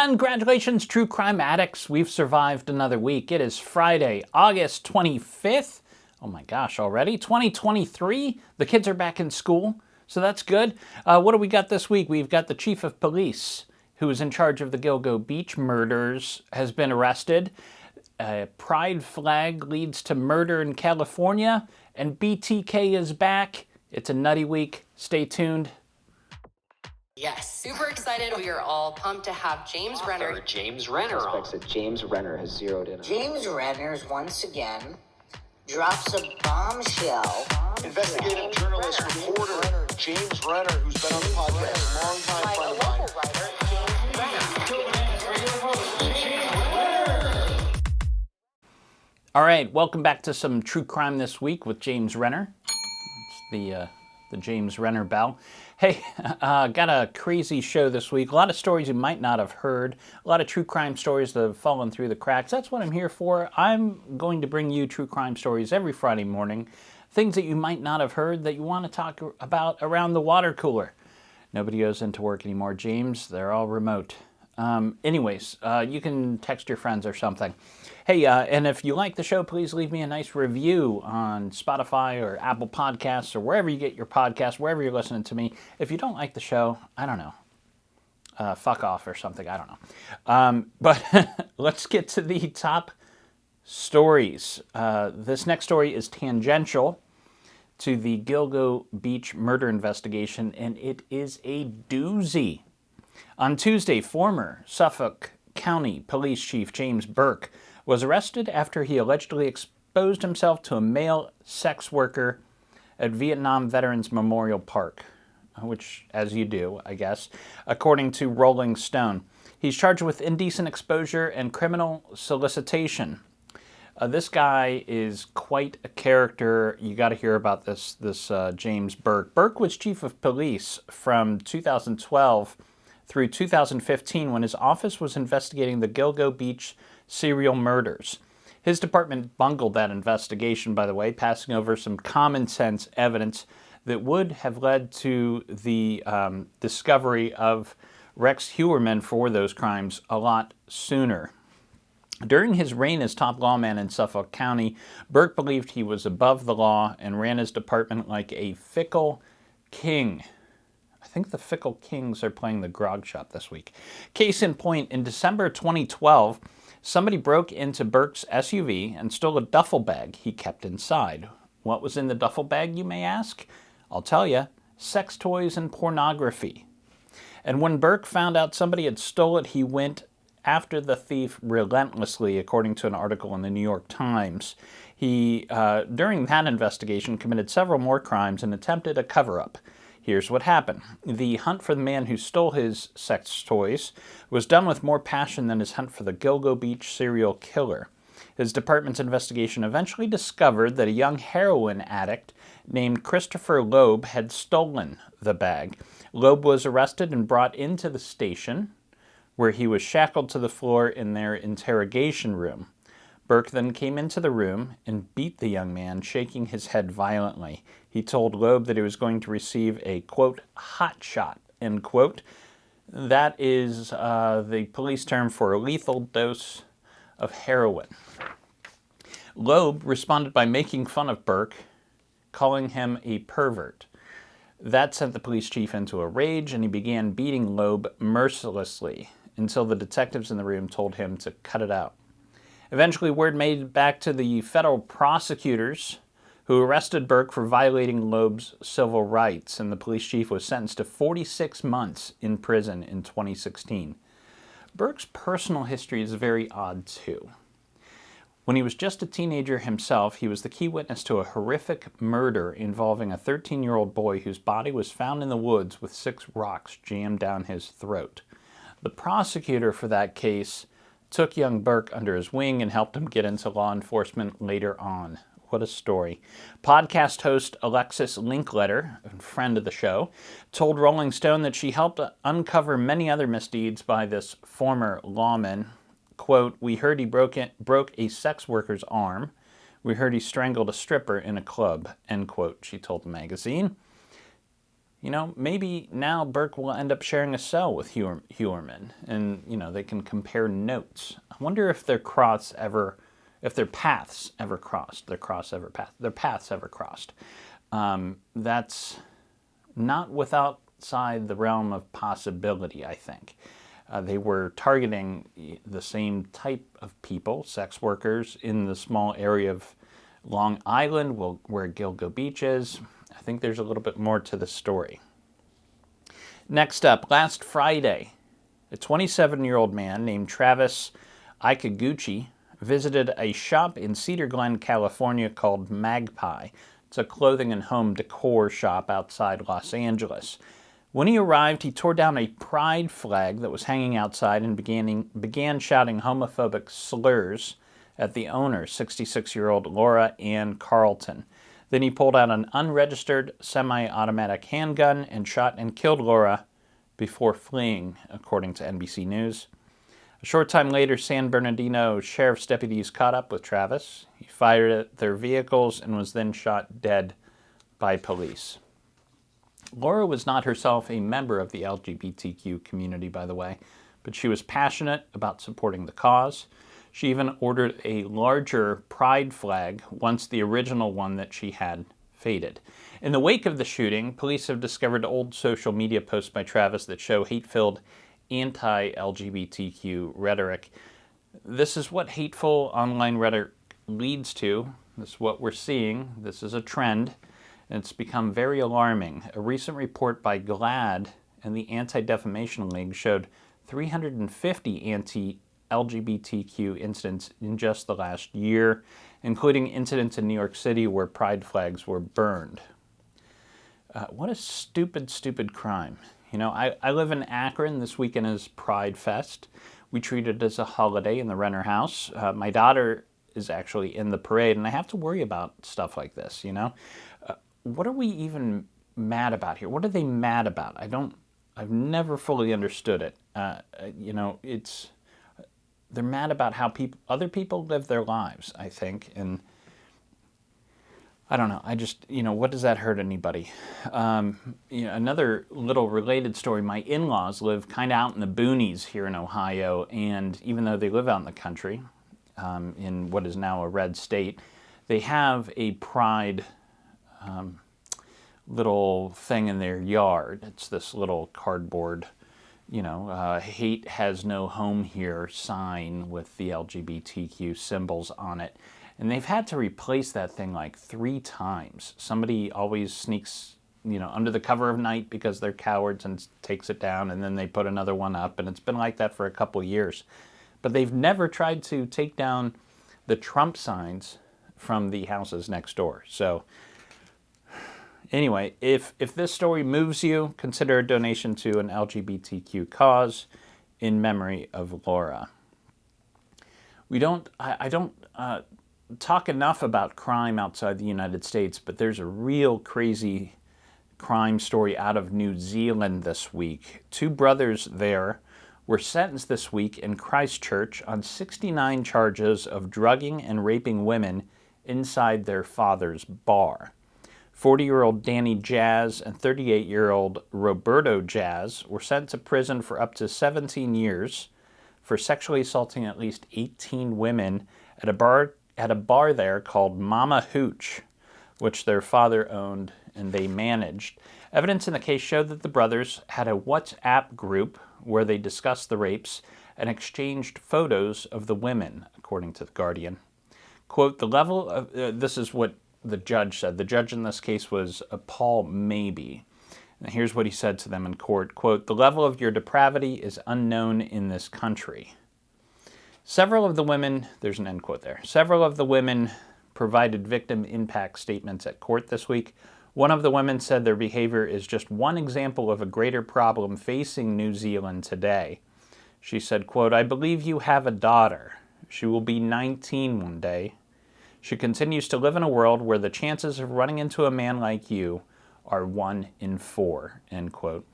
Congratulations, true crime addicts. We've survived another week. It is Friday, August 25th. Oh my gosh, already? 2023? The kids are back in school, so that's good. What do we got this week? We've got the chief of police, who is in charge of the Gilgo Beach murders, has been arrested. Pride flag leads to murder in California, and BTK is back. It's a nutty week. Stay tuned. Yes, super excited. We are all pumped to have James Renner. James Renner on. That James Renner has zeroed in on. James Renner once again drops a bombshell. Investigative journalist, reporter James Renner, who's been on the podcast, longtime friend of mine. All right, welcome back to some true crime this week with James Renner. It's the James Renner bell. Hey, got a crazy show this week. A lot of stories you might not have heard. A lot of true crime stories that have fallen through the cracks. That's what I'm here for. I'm going to bring you true crime stories every Friday morning. Things that you might not have heard that you want to talk about around the water cooler. Nobody goes into work anymore, James. They're all remote. Anyways, you can text your friends or something. Hey, and if you like the show, please leave me a nice review on Spotify or Apple Podcasts or wherever you get your podcasts, wherever you're listening to me. If you don't like the show, I don't know. Fuck off or something. I don't know. But let's get to the top stories. This next story is tangential to the Gilgo Beach murder investigation, and it is a doozy. On Tuesday, former Suffolk County Police Chief James Burke was arrested after he allegedly exposed himself to a male sex worker at Vietnam Veterans Memorial Park, which, as you do, I guess, according to Rolling Stone. He's charged with indecent exposure and criminal solicitation. This guy is quite a character. You got to hear about this James Burke. Burke was chief of police from 2012 through 2015 when his office was investigating the Gilgo Beach serial murders. His department bungled that investigation, by the way, passing over some common sense evidence that would have led to the discovery of Rex Heuermann for those crimes a lot sooner. During his reign as top lawman in Suffolk County, Burke believed he was above the law and ran his department like a fickle king. I think the Fickle Kings are playing the Grog Shop this week. Case in point, in December 2012, somebody broke into Burke's SUV and stole a duffel bag he kept inside. What was in the duffel bag, you may ask? I'll tell you, sex toys and pornography. And when Burke found out somebody had stolen it, he went after the thief relentlessly, according to an article in the New York Times. He, during that investigation, committed several more crimes and attempted a cover-up. Here's what happened. The hunt for the man who stole his sex toys was done with more passion than his hunt for the Gilgo Beach serial killer. His department's investigation eventually discovered that a young heroin addict named Christopher Loeb had stolen the bag. Loeb was arrested and brought into the station, where he was shackled to the floor in their interrogation room. Burke then came into the room and beat the young man, shaking his head violently. He told Loeb that he was going to receive a, quote, hot shot, end quote. That is the police term for a lethal dose of heroin. Loeb responded by making fun of Burke, calling him a pervert. That sent the police chief into a rage, and he began beating Loeb mercilessly until the detectives in the room told him to cut it out. Eventually, word made back to the federal prosecutors who arrested Burke for violating Loeb's civil rights, and the police chief was sentenced to 46 months in prison in 2016. Burke's personal history is very odd, too. When he was just a teenager himself, he was the key witness to a horrific murder involving a 13-year-old boy whose body was found in the woods with 6 rocks jammed down his throat. The prosecutor for that case took young Burke under his wing and helped him get into law enforcement later on. What a story. Podcast host Alexis Linkletter, a friend of the show, told Rolling Stone that she helped uncover many other misdeeds by this former lawman. Quote, "We heard he broke a sex worker's arm. We heard he strangled a stripper in a club," end quote, she told the magazine. maybe now Burke will end up sharing a cell with Huerman, and, they can compare notes. I wonder if their paths ever crossed. Their paths ever crossed. That's not outside the realm of possibility, I think. They were targeting the same type of people, sex workers, in the small area of Long Island, where Gilgo Beach is. I think there's a little bit more to the story. Next up, last Friday, a 27-year-old man named Travis Ikaguchi visited a shop in Cedar Glen, California called Magpie. It's a clothing and home decor shop outside Los Angeles. When he arrived, he tore down a pride flag that was hanging outside and began shouting homophobic slurs at the owner, 66-year-old Laura Ann Carleton. Then he pulled out an unregistered semi-automatic handgun and shot and killed Laura before fleeing, according to NBC News. A short time later, San Bernardino sheriff's deputies caught up with Travis. He fired at their vehicles and was then shot dead by police. Laura was not herself a member of the LGBTQ community, by the way, but she was passionate about supporting the cause. She even ordered a larger pride flag once the original one that she had faded. In the wake of the shooting, police have discovered old social media posts by Travis that show hate-filled anti-LGBTQ rhetoric. This is what hateful online rhetoric leads to. This is what we're seeing. This is a trend, and it's become very alarming. A recent report by GLAAD and the Anti-Defamation League showed 350 anti-LGBTQ incidents in just the last year, including incidents in New York City where pride flags were burned. What a stupid, stupid crime. I live in Akron. This weekend is Pride Fest. We treat it as a holiday in the Renner house. My daughter is actually in the parade, and I have to worry about stuff like this, What are we even mad about here? What are they mad about? I've never fully understood it. They're mad about how other people live their lives, I think, and I don't know. What does that hurt anybody? Another little related story, my in-laws live kind of out in the boonies here in Ohio, and even though they live out in the country, in what is now a red state, they have a pride little thing in their yard. It's this little cardboard, hate has no home here sign with the LGBTQ symbols on it. And they've had to replace that thing like 3 times. Somebody always sneaks, under the cover of night because they're cowards and takes it down, and then they put another one up, and it's been like that for a couple years. But they've never tried to take down the Trump signs from the houses next door. So anyway, if this story moves you, consider a donation to an LGBTQ cause in memory of Laura. I don't talk enough about crime outside the United States, but there's a real crazy crime story out of New Zealand this week. 2 brothers there were sentenced this week in Christchurch on 69 charges of drugging and raping women inside their father's bar. 40-year-old Danny Jazz and 38-year-old Roberto Jazz were sent to prison for up to 17 years for sexually assaulting at least 18 women at a bar there called Mama Hooch, which their father owned and they managed. Evidence in the case showed that the brothers had a WhatsApp group where they discussed the rapes and exchanged photos of the women, according to The Guardian. Quote, the level of, this is what the judge said. The judge in this case was Paul Mabey. And here's what he said to them in court. Quote, the level of your depravity is unknown in this country. Several of the women, there's an end quote there. Several of the women provided victim impact statements at court this week. One of the women said their behavior is just one example of a greater problem facing New Zealand today. She said, quote, I believe you have a daughter. She will be 19 one day. She continues to live in a world where the chances of running into a man like you are 1 in 4, end quote.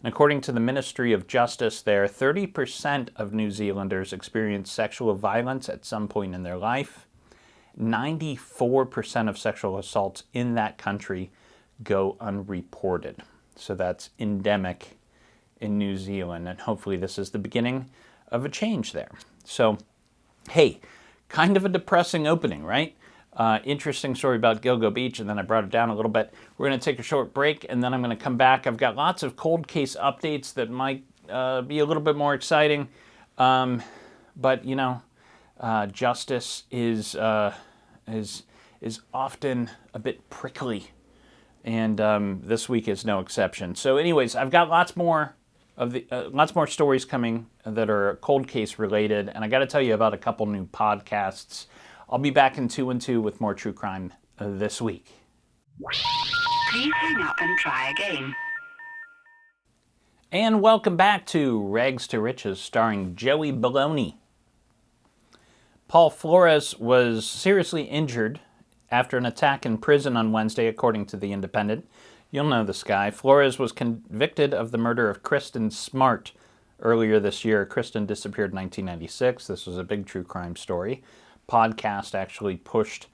And according to the Ministry of Justice there, 30% of New Zealanders experience sexual violence at some point in their life. 94% of sexual assaults in that country go unreported. So that's endemic in New Zealand, and hopefully this is the beginning of a change there. So, hey, kind of a depressing opening, right? Interesting story about Gilgo Beach, and then I brought it down a little bit. We're going to take a short break, and then I'm going to come back. I've got lots of cold case updates that might be a little bit more exciting, but you know, justice is often a bit prickly, and this week is no exception. So, anyways, I've got lots more stories coming that are cold case related, and I got to tell you about a couple new podcasts. I'll be back in 2 and 2 with more true crime this week. Please hang up and try again. And welcome back to Rags to Riches, starring Joey Baloney. Paul Flores was seriously injured after an attack in prison on Wednesday, according to The Independent. You'll know this guy. Flores was convicted of the murder of Kristen Smart earlier this year. Kristen disappeared in 1996. This was a big true crime story. Podcast actually pushed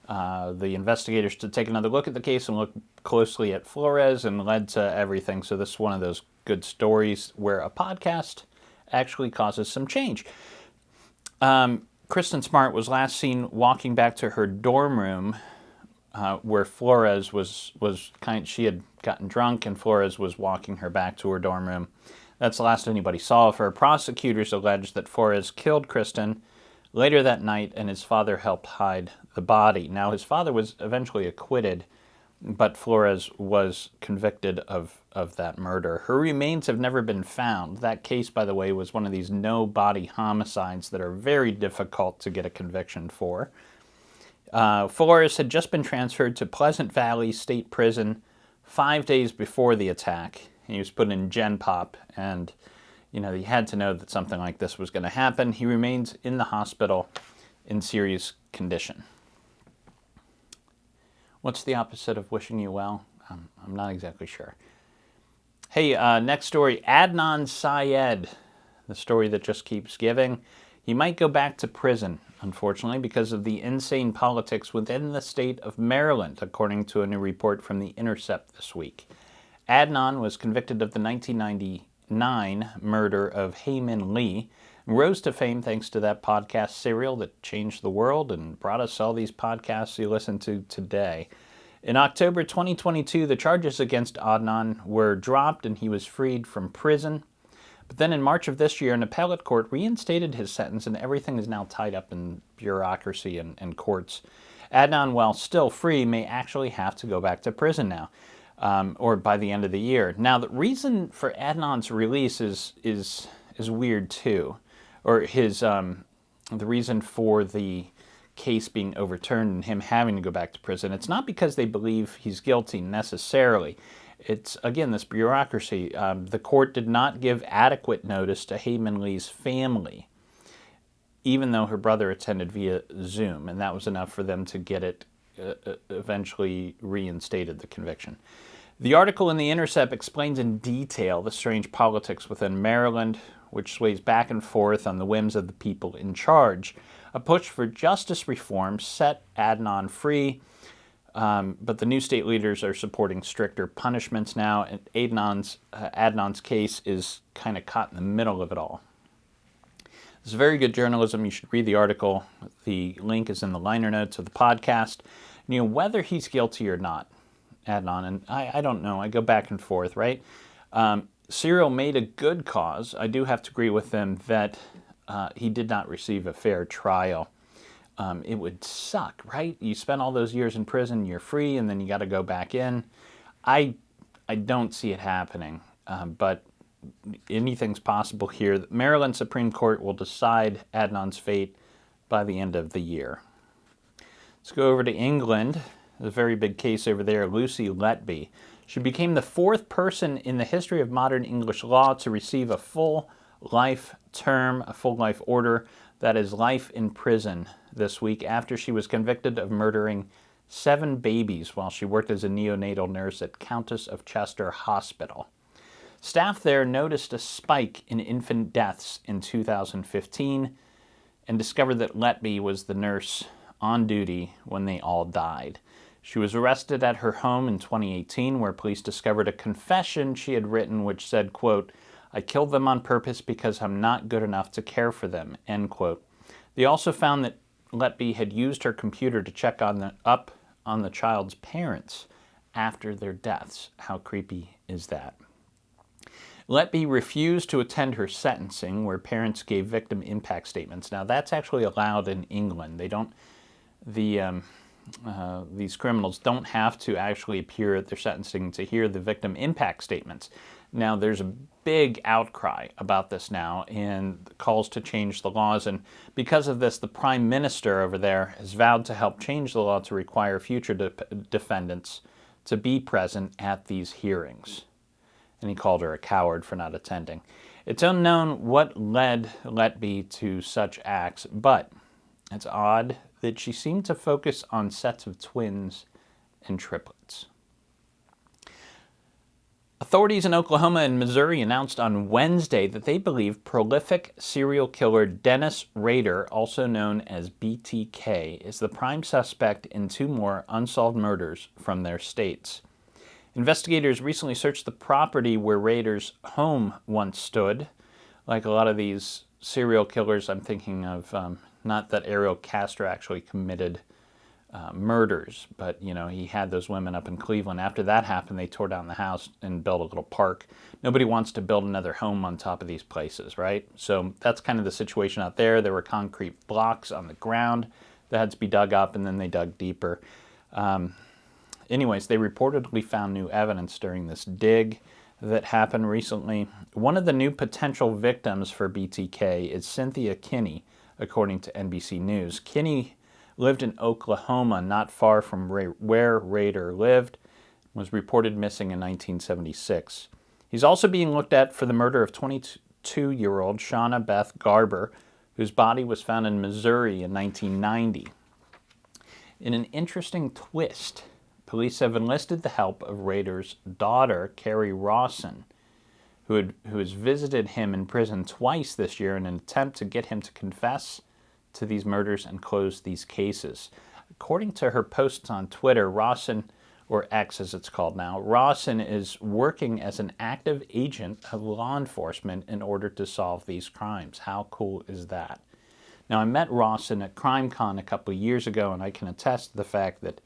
the investigators to take another look at the case and look closely at Flores, and led to everything. So this is one of those good stories where a podcast actually causes some change. Kristen Smart was last seen walking back to her dorm room where Flores she had gotten drunk, and Flores was walking her back to her dorm room. That's the last anybody saw of her. Prosecutors alleged that Flores killed Kristen later that night, and his father helped hide the body. Now, his father was eventually acquitted, but Flores was convicted of that murder. Her remains have never been found. That case, by the way, was one of these no-body homicides that are very difficult to get a conviction for. Flores had just been transferred to Pleasant Valley State Prison 5 days before the attack. He was put in Gen Pop, and you know, he had to know that something like this was going to happen. He remains in the hospital in serious condition. What's the opposite of wishing you well? I'm not exactly sure. Hey, next story, Adnan Syed, the story that just keeps giving. He might go back to prison, unfortunately, because of the insane politics within the state of Maryland, according to a new report from The Intercept this week. Adnan was convicted of the 1999 murder of Hae Min Lee, and rose to fame thanks to that podcast Serial that changed the world and brought us all these podcasts you listen to today. In October 2022, the charges against Adnan were dropped and he was freed from prison. But then in March of this year, an appellate court reinstated his sentence, and everything is now tied up in bureaucracy and courts. Adnan, while still free, may actually have to go back to prison now, or by the end of the year. Now, the reason for Adnan's release is weird too, or the reason for the case being overturned and him having to go back to prison. It's not because they believe he's guilty necessarily. It's, again, this bureaucracy. The court did not give adequate notice to Hae Min Lee's family, even though her brother attended via Zoom, and that was enough for them to get it eventually reinstated, the conviction. The article in The Intercept explains in detail the strange politics within Maryland, which sways back and forth on the whims of the people in charge. A push for justice reform set Adnan free, but the new state leaders are supporting stricter punishments now, and Adnan's case is kind of caught in the middle of it all. It's very good journalism. You should read the article. The link is in the liner notes of the podcast. You know, whether he's guilty or not, Adnan, and I don't know. I go back and forth, right? Serial made a good cause. I do have to agree with them that he did not receive a fair trial. It would suck, right? You spend all those years in prison, you're free, and then you got to go back in. I don't see it happening, but anything's possible here. The Maryland Supreme Court will decide Adnan's fate by the end of the year. Let's go over to England. There's a very big case over there. Lucy Letby. She became the fourth person in the history of modern English law to receive a full life term, a full life order, that is life in prison, this week after she was convicted of murdering 7 babies while she worked as a neonatal nurse at Countess of Chester Hospital. Staff there noticed a spike in infant deaths in 2015 and discovered that Letby was the nurse on duty when they all died. She was arrested at her home in 2018, where police discovered a confession she had written which said, quote, "I killed them on purpose because I'm not good enough to care for them," end quote. They also found that Letby had used her computer to check on the child's parents after their deaths. How creepy is that? Letby refused to attend her sentencing, where parents gave victim impact statements. Now, that's actually allowed in England. They don't, these criminals don't have to actually appear at their sentencing to hear the victim impact statements. Now, there's a big outcry about this now and calls to change the laws. And because of this, the Prime Minister over there has vowed to help change the law to require future defendants to be present at these hearings. And he called her a coward for not attending. It's unknown what led Letby to such acts, but it's odd that she seemed to focus on sets of twins and triplets. Authorities in Oklahoma and Missouri announced on Wednesday that they believe prolific serial killer Dennis Rader, also known as BTK, is the prime suspect in 2 more unsolved murders from their states. Investigators recently searched the property where Rader's home once stood. Like a lot of these serial killers, I'm thinking of, not that Ariel Castro actually committed murders, but, he had those women up in Cleveland. After that happened, they tore down the house and built a little park. Nobody wants to build another home on top of these places, right? So that's kind of the situation out there. There were concrete blocks on the ground that had to be dug up, and then they dug deeper. Anyways, they reportedly found new evidence during this dig that happened recently. One of the new potential victims for BTK is Cynthia Kinney, according to NBC News. Kinney lived in Oklahoma, not far from where Rader lived, was reported missing in 1976. He's also being looked at for the murder of 22-year-old Shauna Beth Garber, whose body was found in Missouri in 1990. In an interesting twist, police have enlisted the help of Rader's daughter, Carrie Rawson, who has visited him in prison twice this year in an attempt to get him to confess to these murders and close these cases. According to her posts on Twitter, Rawson, or X as it's called now, Rawson is working as an active agent of law enforcement in order to solve these crimes. How cool is that? Now, I met Rawson at CrimeCon a couple of years ago, and I can attest to the fact that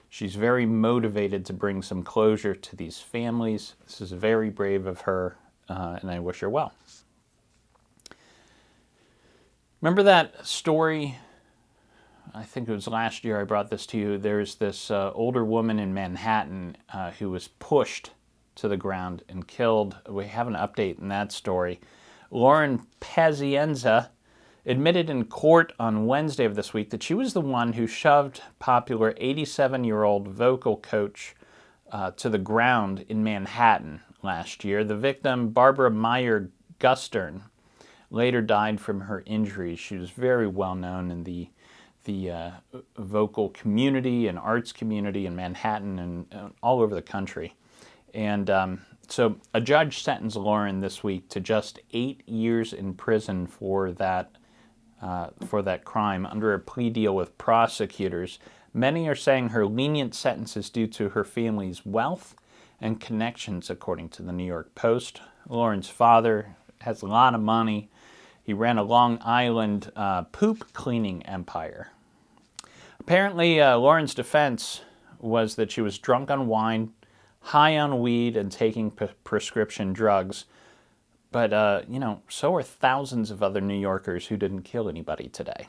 she's very motivated to bring some closure to these families. This is very brave of her, and I wish her well. Remember that story? I think it was last year I brought this to you. There's this older woman in Manhattan who was pushed to the ground and killed. We have an update in that story. Lauren Pazienza admitted in court on Wednesday of this week that she was the one who shoved popular 87-year-old vocal coach to the ground in Manhattan last year. The victim, Barbara Meyer Gustern, later died from her injuries. She was very well known in the vocal community and arts community in Manhattan and all over the country. And so a judge sentenced Lauren this week to just 8 years in prison for that crime under a plea deal with prosecutors. Many are saying her lenient sentence is due to her family's wealth and connections, according to the New York Post. Lauren's father has a lot of money. He ran a Long Island poop cleaning empire. Apparently, Lauren's defense was that she was drunk on wine, high on weed, and taking prescription drugs. But, so are thousands of other New Yorkers who didn't kill anybody today.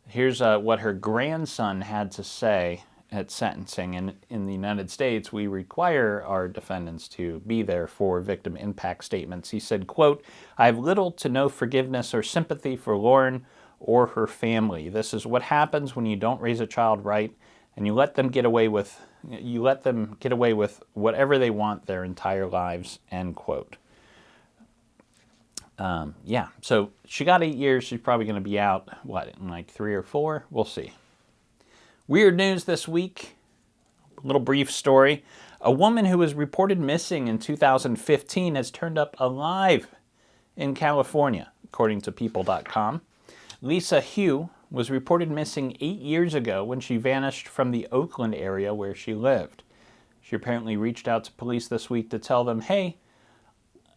Here's what her grandson had to say at sentencing. And in the United States, we require our defendants to be there for victim impact statements. He said, quote, "I have little to no forgiveness or sympathy for Lauren or her family. This is what happens when you don't raise a child right and you let them get away with whatever they want their entire lives," end quote. So she got 8 years. She's probably going to be out, in like 3 or 4? We'll see. Weird news this week. A little brief story. A woman who was reported missing in 2015 has turned up alive in California, according to People.com. Lisa Hugh was reported missing 8 years ago when she vanished from the Oakland area where she lived. She apparently reached out to police this week to tell them, hey,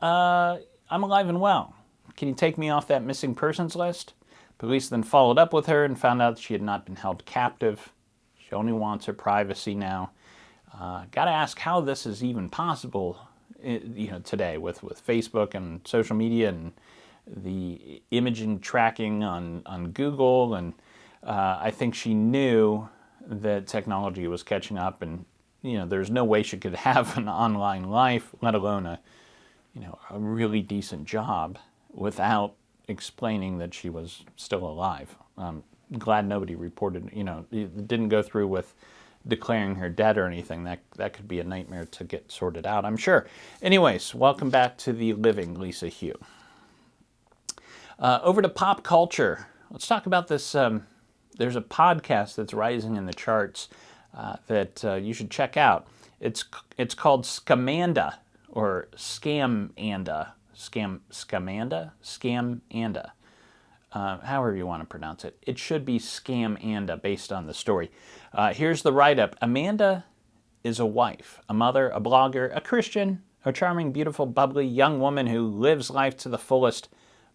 I'm alive and well. Can you take me off that missing persons list? Police then followed up with her and found out she had not been held captive. She only wants her privacy now. Got to ask how this is even possible, today with Facebook and social media and the imaging tracking on Google. And I think she knew that technology was catching up, and there's no way she could have an online life, let alone a really decent job, without explaining that she was still alive. Glad nobody reported, it didn't go through with declaring her dead or anything. That could be a nightmare to get sorted out, I'm sure. Anyways, welcome back to the living Lisa Hugh. Over to pop culture. Let's talk about this. There's a podcast that's rising in the charts that you should check out. It's called Scamanda, or Scamanda. Scamanda. However you want to pronounce it. It should be Scamanda based on the story. Here's the write-up. Amanda is a wife, a mother, a blogger, a Christian, a charming, beautiful, bubbly young woman who lives life to the fullest.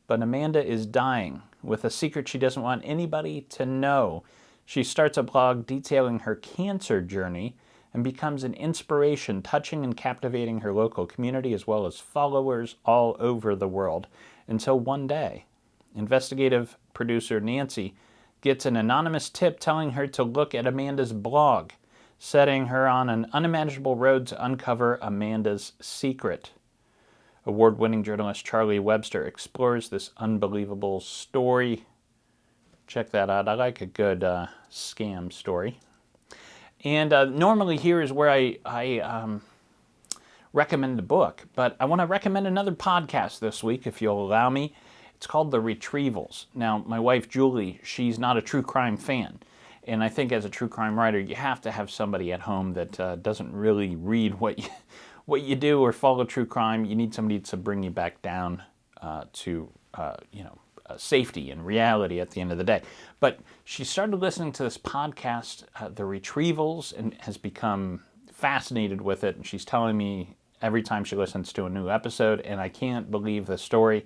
But Amanda is dying with a secret she doesn't want anybody to know. She starts a blog detailing her cancer journey and becomes an inspiration, touching and captivating her local community as well as followers all over the world. Until one day, investigative producer Nancy gets an anonymous tip telling her to look at Amanda's blog, setting her on an unimaginable road to uncover Amanda's secret. Award-winning journalist Charlie Webster explores this unbelievable story. Check that out. I like a good scam story. And normally here is where I recommend a book, but I want to recommend another podcast this week, if you'll allow me. It's called The Retrievals. Now, my wife, Julie, she's not a true crime fan. And I think as a true crime writer, you have to have somebody at home that doesn't really read what you do or follow true crime. You need somebody to bring you back down to safety and reality at the end of the day. But she started listening to this podcast, The Retrievals, and has become fascinated with it. And she's telling me every time she listens to a new episode, and I can't believe the story.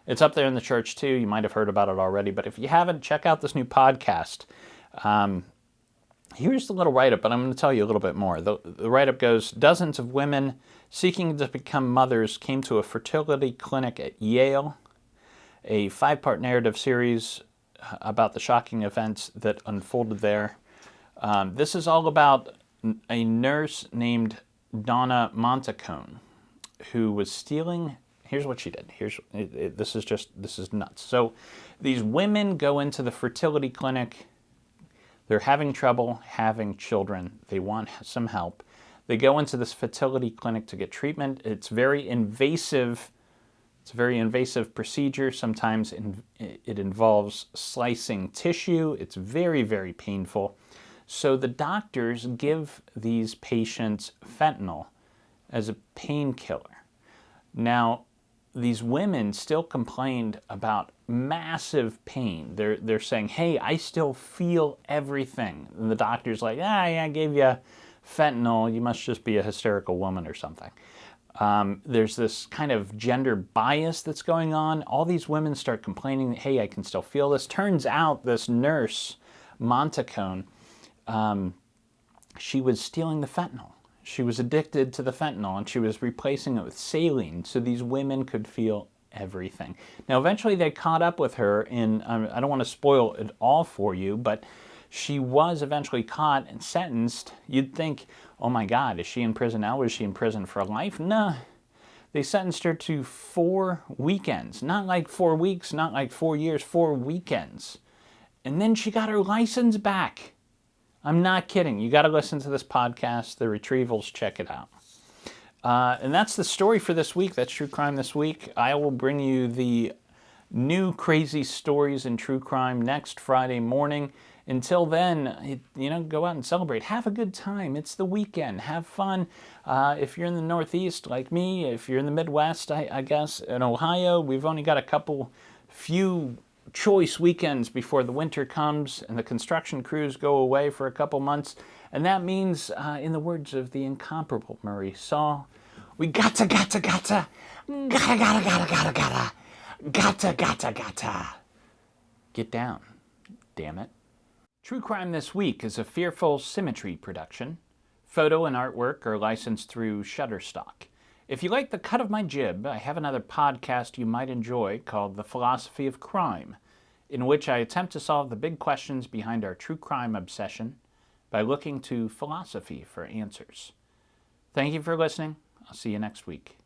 It's up there in the church too. You might have heard about it already, but if you haven't, check out this new podcast. Here's the little write-up, but I'm going to tell you a little bit more. The write-up goes, dozens of women seeking to become mothers came to a fertility clinic at Yale, a 5-part narrative series about the shocking events that unfolded there. This is all about a nurse named Donna Montacone who was stealing. Here's what she did. This is nuts. So these women go into the fertility clinic. They're having trouble having children. They want some help. They go into this fertility clinic to get treatment. It's very invasive. It's a very invasive procedure. Sometimes it involves slicing tissue. It's very, very painful. So the doctors give these patients fentanyl as a painkiller. Now, these women still complained about massive pain. They're saying, hey, I still feel everything. And the doctor's like, yeah, I gave you fentanyl. You must just be a hysterical woman or something. There's this kind of gender bias that's going on. All these women start complaining, hey, I can still feel this. Turns out this nurse, Montacone, she was stealing the fentanyl. She was addicted to the fentanyl, and she was replacing it with saline so these women could feel everything. Now, eventually they caught up with her, and I don't want to spoil it all for you, but she was eventually caught and sentenced. You'd think, oh my God, is she in prison now? Is she in prison for life? No. They sentenced her to 4 weekends. Not like 4 weeks, not like 4 years, 4 weekends. And then she got her license back. I'm not kidding. You got to listen to this podcast, The Retrievals. Check it out. And that's the story for this week. That's True Crime This Week. I will bring you the new crazy stories in true crime next Friday morning. Until then, go out and celebrate. Have a good time. It's the weekend. Have fun. If you're in the Northeast like me, if you're in the Midwest, I guess, in Ohio, we've only got few choice weekends before the winter comes and the construction crews go away for a couple months. And that means, in the words of the incomparable Murray Saul, we gotta get down, damn it. True Crime This Week is a Fearful Symmetry production. Photo and artwork are licensed through Shutterstock. If you like the cut of my jib, I have another podcast you might enjoy called The Philosophy of Crime, in which I attempt to solve the big questions behind our true crime obsession by looking to philosophy for answers. Thank you for listening. I'll see you next week.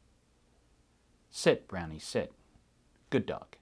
Sit, Brownie, sit. Good dog.